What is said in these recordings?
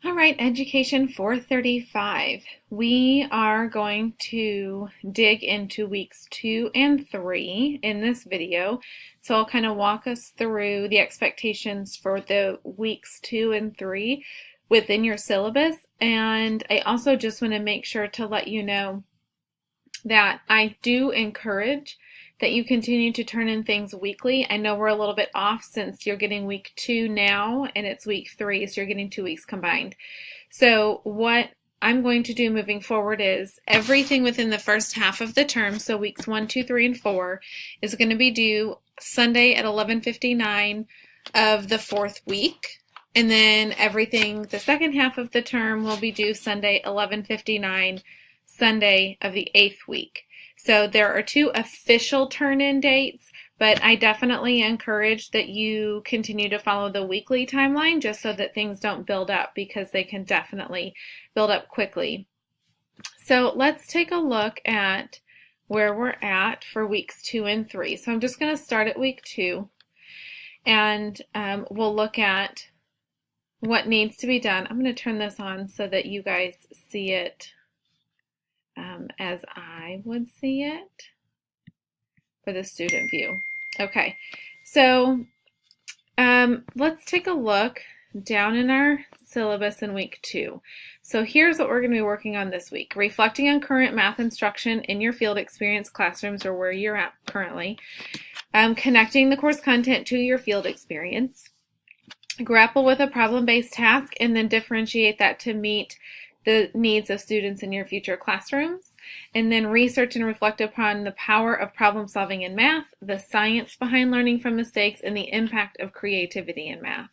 All right, Education 435. We are going to dig into weeks 2 and 3 in this video. So I'll kind of walk us through the expectations for the weeks 2 and 3 within your syllabus. And I also just want to make sure to let you know that I do encourage that you continue to turn in things weekly. I know we're a little bit off since you're getting week 2 now and it's week 3, so you're getting 2 weeks combined. So what I'm going to do moving forward is everything within the first half of the term, so weeks 1, 2, 3, and 4, is going to be due Sunday at 11:59 of the 4th week. And then everything the second half of the term will be due Sunday 11:59 Sunday of the 8th week. So there are 2 official turn-in dates, but I definitely encourage that you continue to follow the weekly timeline just so that things don't build up, because they can definitely build up quickly. So let's take a look at where we're at for weeks 2 and 3. So I'm just going to start at week 2, and we'll look at what needs to be done. I'm going to turn this on so that you guys see it as I would see it for the student view. Okay, so let's take a look down in our syllabus in week 2. So here's what we're going to be working on this week. Reflecting on current math instruction in your field experience classrooms, or where you're at currently. Connecting the course content to your field experience. Grapple with a problem-based task and then differentiate that to meet the needs of students in your future classrooms. And then research and reflect upon the power of problem solving in math, the science behind learning from mistakes, and the impact of creativity in math.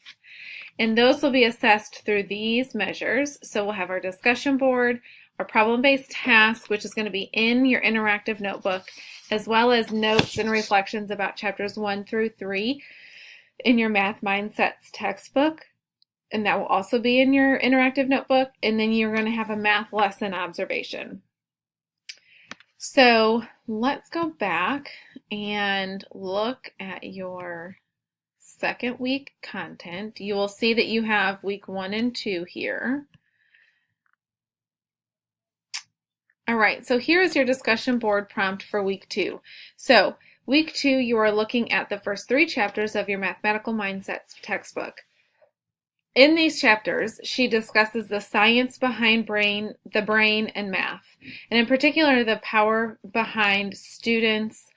And those will be assessed through these measures. So we'll have our discussion board, our problem-based task, which is going to be in your interactive notebook, as well as notes and reflections about chapters 1 through 3 in your Math Mindsets textbook. And that will also be in your interactive notebook. And then you're going to have a math lesson observation. So let's go back and look at your second week content. You will see that you have week 1 and 2 here. All right, so here's your discussion board prompt for week 2. So week 2, you are looking at the first 3 chapters of your Mathematical Mindsets textbook. In these chapters, she discusses the science behind the brain and math, and in particular, the power behind students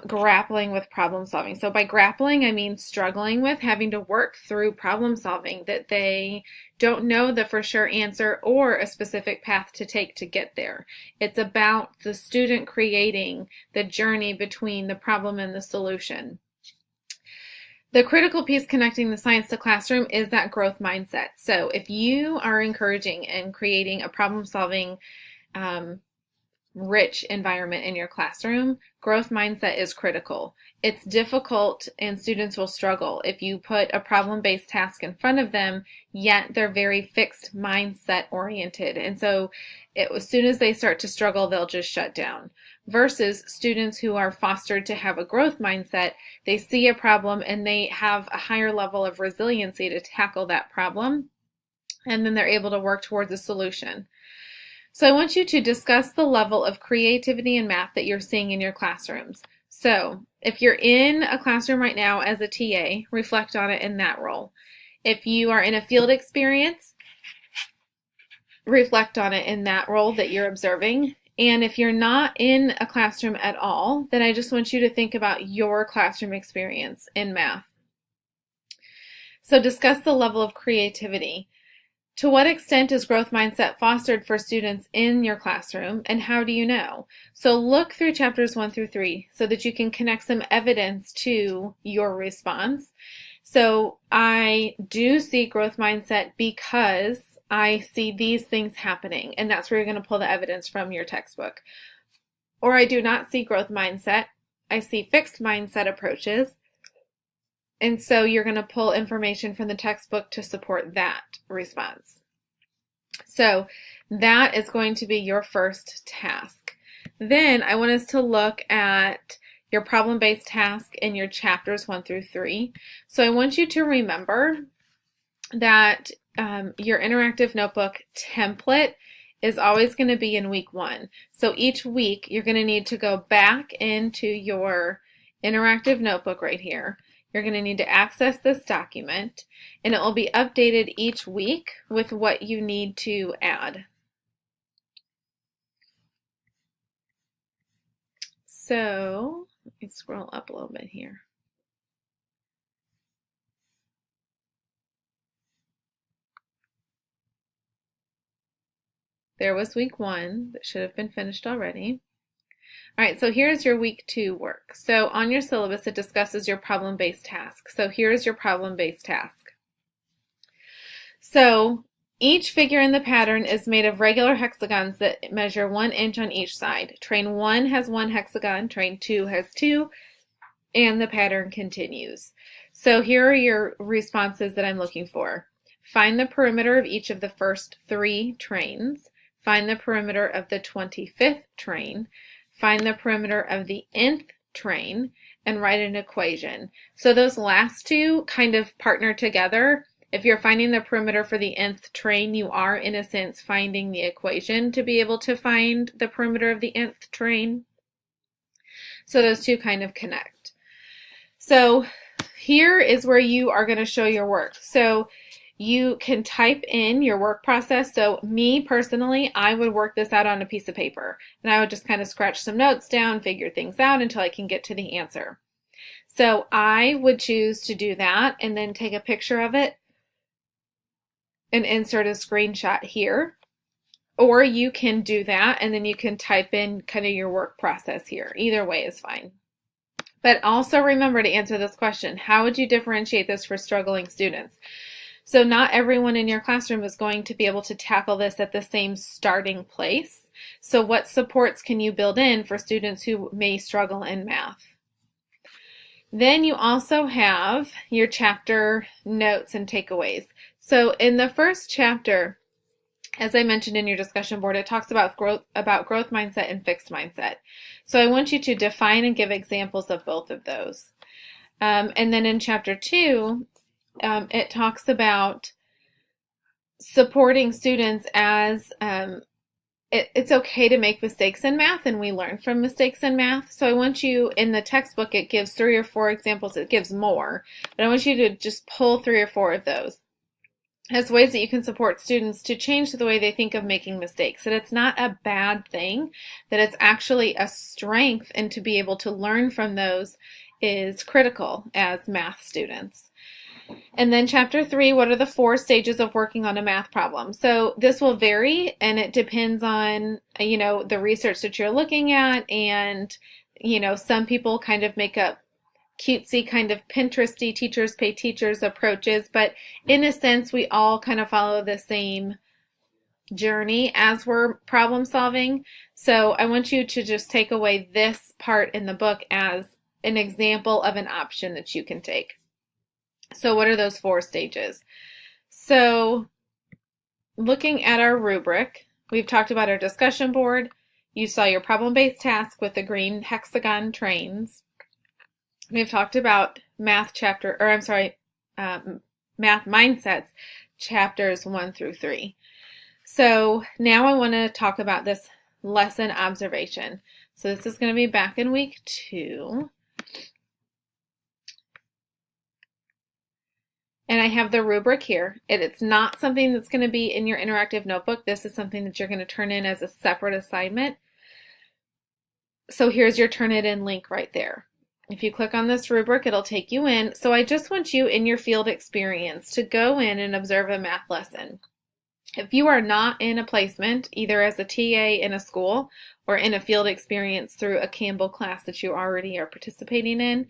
grappling with problem solving. So by grappling, I mean struggling with, having to work through problem solving, that they don't know the for sure answer or a specific path to take to get there. It's about the student creating the journey between the problem and the solution. The critical piece connecting the science to classroom is that growth mindset. So if you are encouraging and creating a problem-solving rich environment in your classroom, growth mindset is critical. It's difficult and students will struggle if you put a problem-based task in front of them, yet they're very fixed mindset oriented. And so as soon as they start to struggle, they'll just shut down. Versus students who are fostered to have a growth mindset, they see a problem and they have a higher level of resiliency to tackle that problem, and then they're able to work towards a solution. So I want you to discuss the level of creativity in math that you're seeing in your classrooms. So if you're in a classroom right now as a TA, reflect on it in that role. If you are in a field experience, reflect on it in that role that you're observing. And if you're not in a classroom at all, then I just want you to think about your classroom experience in math. So discuss the level of creativity. To what extent is growth mindset fostered for students in your classroom, and how do you know? So look through chapters 1 through 3 so that you can connect some evidence to your response. So I do see growth mindset because I see these things happening, and that's where you're going to pull the evidence from your textbook. Or I do not see growth mindset. I see fixed mindset approaches. And so you're going to pull information from the textbook to support that response. So that is going to be your first task. Then I want us to look at your problem-based task in your chapters 1 through 3. So I want you to remember that your interactive notebook template is always going to be in week 1. So each week you're going to need to go back into your interactive notebook right here. You're going to need to access this document, and it will be updated each week with what you need to add. So let me scroll up a little bit here. There was week 1 that should have been finished already. All right, so here's your week 2 work. So on your syllabus, it discusses your problem-based task. So here's your problem-based task. So each figure in the pattern is made of regular hexagons that measure 1 inch on each side. Train 1 has 1 hexagon, train 2 has 2, and the pattern continues. So here are your responses that I'm looking for. Find the perimeter of each of the first 3 trains. Find the perimeter of the 25th train. Find the perimeter of the nth train, and write an equation. So those last 2 kind of partner together. If you're finding the perimeter for the nth train, you are, in a sense, finding the equation to be able to find the perimeter of the nth train. So those 2 kind of connect. So here is where you are going to show your work. So you can type in your work process. So me personally, I would work this out on a piece of paper, and I would just kind of scratch some notes down, figure things out until I can get to the answer. So I would choose to do that and then take a picture of it and insert a screenshot here. Or you can do that and then you can type in kind of your work process here. Either way is fine. But also remember to answer this question. How would you differentiate this for struggling students? So not everyone in your classroom is going to be able to tackle this at the same starting place. So what supports can you build in for students who may struggle in math? Then you also have your chapter notes and takeaways. So in the first chapter, as I mentioned in your discussion board, it talks about growth mindset and fixed mindset. So I want you to define and give examples of both of those. And then in chapter 2, it talks about supporting students as it's okay to make mistakes in math, and we learn from mistakes in math. So I want you, in the textbook, it gives 3 or 4 examples. It gives more, but I want you to just pull 3 or 4 of those as ways that you can support students to change the way they think of making mistakes. That it's not a bad thing, that it's actually a strength, and to be able to learn from those is critical as math students. And then chapter 3, what are the 4 stages of working on a math problem? So this will vary, and it depends on, the research that you're looking at, and, some people kind of make up cutesy kind of Pinteresty teachers pay teachers approaches, but in a sense, we all kind of follow the same journey as we're problem solving. So I want you to just take away this part in the book as an example of an option that you can take. So what are those 4 stages? So looking at our rubric, we've talked about our discussion board. You saw your problem-based task with the green hexagon trains. We've talked about math mindsets, chapters 1 through 3. So now I want to talk about this lesson observation. So this is going to be back in week 2. And I have the rubric here. It's not something that's going to be in your interactive notebook. This is something that you're going to turn in as a separate assignment. So here's your turn it in link right there. If you click on this rubric, it'll take you in. So I just want you, in your field experience, to go in and observe a math lesson. If you are not in a placement, either as a TA in a school or in a field experience through a Campbell class that you already are participating in,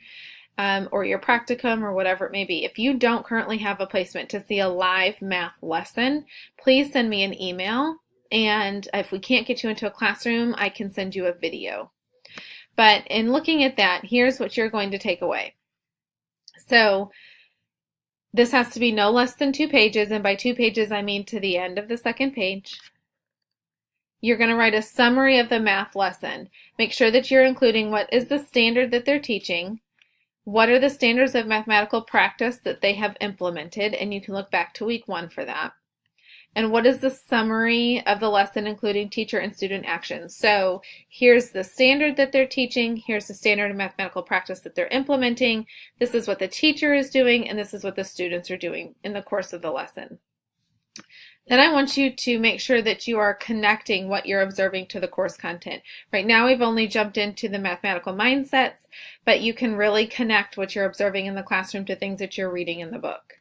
or your practicum or whatever it may be, if you don't currently have a placement to see a live math lesson, please send me an email, and if we can't get you into a classroom, I can send you a video. But in looking at that, here's what you're going to take away. So this has to be no less than 2 pages, and by 2 pages I mean to the end of the second page. You're going to write a summary of the math lesson. Make sure that you're including what is the standard that they're teaching, What are the standards of mathematical practice that they have implemented? And you can look back to week 1 for that. And what is the summary of the lesson, including teacher and student actions? So here's the standard that they're teaching. Here's the standard of mathematical practice that they're implementing. This is what the teacher is doing, and this is what the students are doing in the course of the lesson. Then I want you to make sure that you are connecting what you're observing to the course content. Right now we've only jumped into the mathematical mindsets, but you can really connect what you're observing in the classroom to things that you're reading in the book.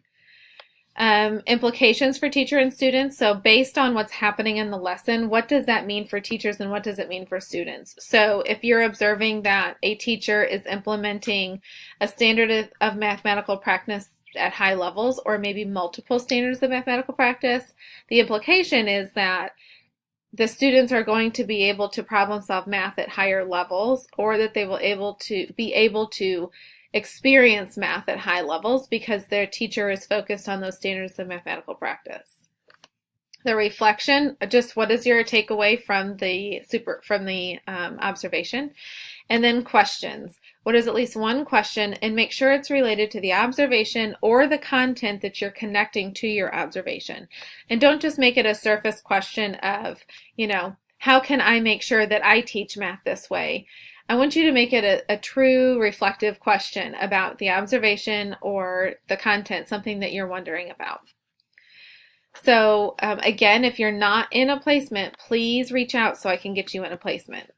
Implications for teacher and students. So based on what's happening in the lesson, what does that mean for teachers and what does it mean for students? So if you're observing that a teacher is implementing a standard of mathematical practice at high levels, or maybe multiple standards of mathematical practice, the implication is that the students are going to be able to problem solve math at higher levels, or that they will be able to experience math at high levels because their teacher is focused on those standards of mathematical practice. The reflection, just what is your takeaway from the observation? And then questions. What is at least one question, and make sure it's related to the observation or the content that you're connecting to your observation. And don't just make it a surface question of, how can I make sure that I teach math this way? I want you to make it a true reflective question about the observation or the content, something that you're wondering about. So again, if you're not in a placement, please reach out so I can get you in a placement.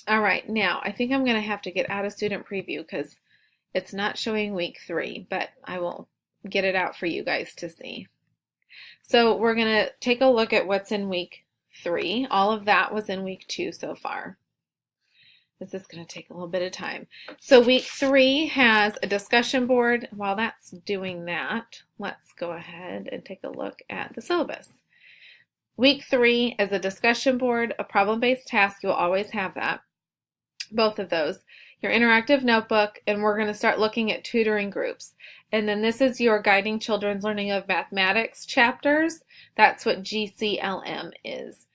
All right, now I think I'm going to have to get out of student preview because it's not showing week 3, but I will get it out for you guys to see. So we're going to take a look at what's in week 3. All of that was in week 2 so far. This is going to take a little bit of time. So week 3 has a discussion board. While that's doing that, let's go ahead and take a look at the syllabus. Week 3 is a discussion board, a problem-based task. You'll always have that, both of those. Your interactive notebook, and we're going to start looking at tutoring groups. And then this is your Guiding Children's Learning of Mathematics chapters. That's what GCLM is.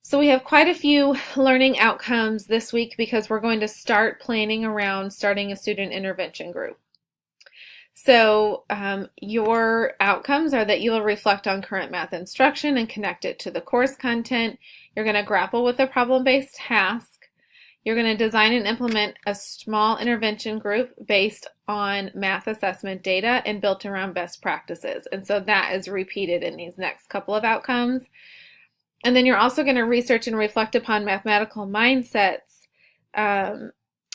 So we have quite a few learning outcomes this week because we're going to start planning around starting a student intervention group. So your outcomes are that you'll reflect on current math instruction and connect it to the course content. You're going to grapple with a problem-based task. You're going to design and implement a small intervention group based on math assessment data and built around best practices. And so that is repeated in these next couple of outcomes. And then you're also going to research and reflect upon mathematical mindsets,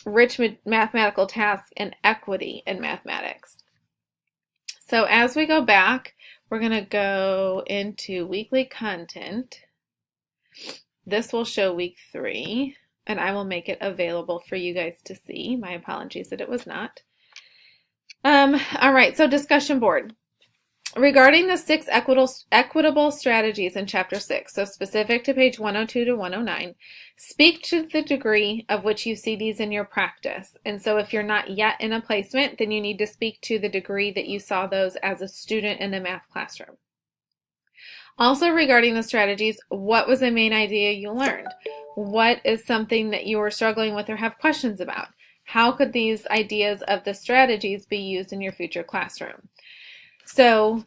rich mathematical tasks, and equity in mathematics. So as we go back, we're going to go into weekly content. This will show week 3, and I will make it available for you guys to see. My apologies that it was not. All right, so discussion board. Regarding the 6 equitable strategies in Chapter 6, so specific to page 102 to 109, speak to the degree of which you see these in your practice. And so if you're not yet in a placement, then you need to speak to the degree that you saw those as a student in the math classroom. Also regarding the strategies, what was the main idea you learned? What is something that you were struggling with or have questions about? How could these ideas of the strategies be used in your future classroom? So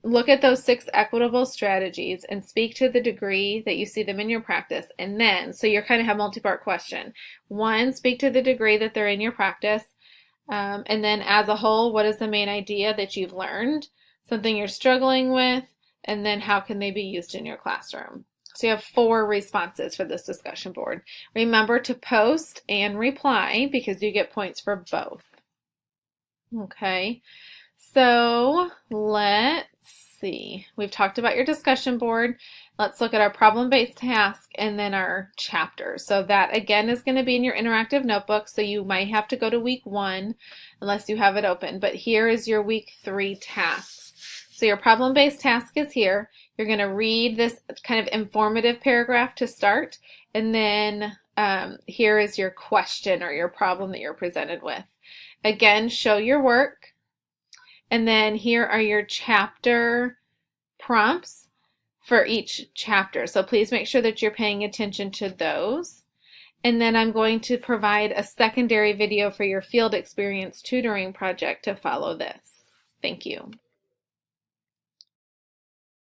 look at those 6 equitable strategies and speak to the degree that you see them in your practice. And then, so you're kind of have a multi-part question. 1, speak to the degree that they're in your practice. And then as a whole, what is the main idea that you've learned? Something you're struggling with, and then how can they be used in your classroom? So you have 4 responses for this discussion board. Remember to post and reply because you get points for both. Okay. So let's see. We've talked about your discussion board. Let's look at our problem-based task and then our chapters. So that again is going to be in your interactive notebook. So you might have to go to week 1 unless you have it open. But here is your week 3 tasks. So your problem-based task is here. You're going to read this kind of informative paragraph to start. And then here is your question or your problem that you're presented with. Again, show your work. And then here are your chapter prompts for each chapter. So please make sure that you're paying attention to those. And then I'm going to provide a secondary video for your field experience tutoring project to follow this. Thank you.